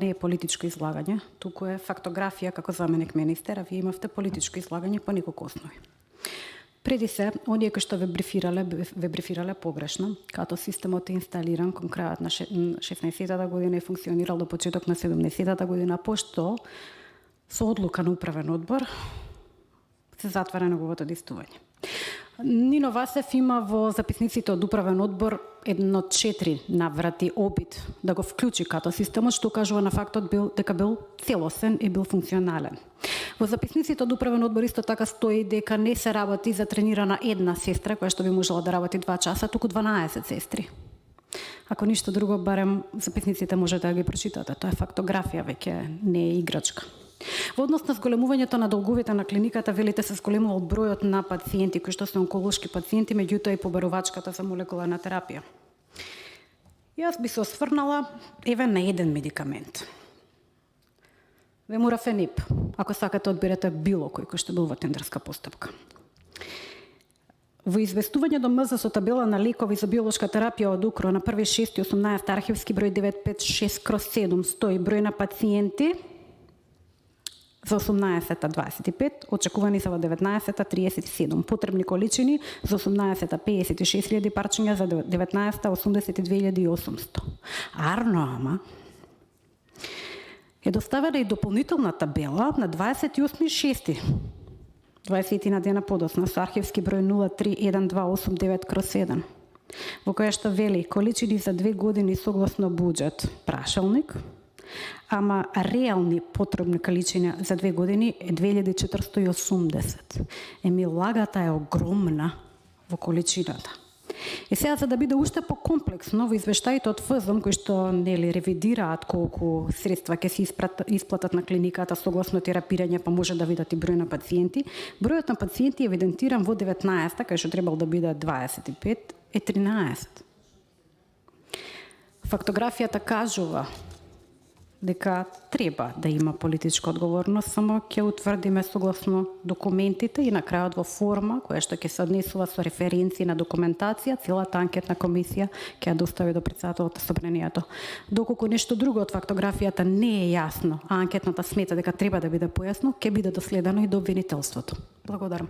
не е политичко излагање, туку е фактографија како заменик министер, а вие имавте политичко излагање по неколку основи. Преди се, оние кои што ве брифирале погрешно, като системот е инсталиран кон крајот на 16-та година и функционирал до почеток на 17-та година, пошто со одлука на управен одбор се затвара неговото действување. Нино Васев има во записниците од управен одбор 1-4 наврати обид да го вклучи като системот, што кажува на фактот дека бил целосен и бил функционален. Во записниците од управен одбор исто така стои дека не се работи за тренирана една сестра која што би можела да работи 2 часа, туку 12 сестри. Ако ништо друго, барем записниците можете да ги прочитате. Тоа е фактографија, веќе не е играчка. Во однос на зголемувањето на долговите на клиниката, велите се зголемувал бројот на пациенти кои што се онколошки пациенти, меѓутоа и побарувачката за молекуларна терапија. Јас би се осврнала на еден медикамент. Вемурафенип, ако сакате одберете било кој што бил во тендерска постапка. Во известување до МЗ со табела на лекови за биолошка терапија од УКРО на 1.6.18 архивски број 956/7 стои број на пациенти за 18-та 25, очекувани се во 19-та 37, потребни количини за 18-та 56.000 парчиња, за 19-та 82.800. Арно, ама, е доставена и дополнителна табела на 28.6. 20 на дена подоцна со архивски број 031289/7, во која што вели количини за 2 години согласно буџет прашалник, ама реални потребни количини за 2 години е 2480. Лагата е огромна во количината. И сега, за да биде уште покомплексно, во извештаите од ФЗМ, кои што ревидираат колку средства ќе се исплатат на клиниката согласно терапирање, па може да видат и број на пациенти, бројот на пациенти евидентиран во 19-та, кај што требал да биде 25, е 13. Фактографијата кажува дека треба да има политичка одговорност, само ќе утврдиме согласно документите и на крајот во форма која што ќе се однесува со референции на документација, целата анкетна комисија ќе ја достави до претседателот на собранието. Доколку нешто друго од фактографијата не е јасно, а анкетната смета дека треба да биде појасно, ќе биде доследено и до обвинителството. Благодарам.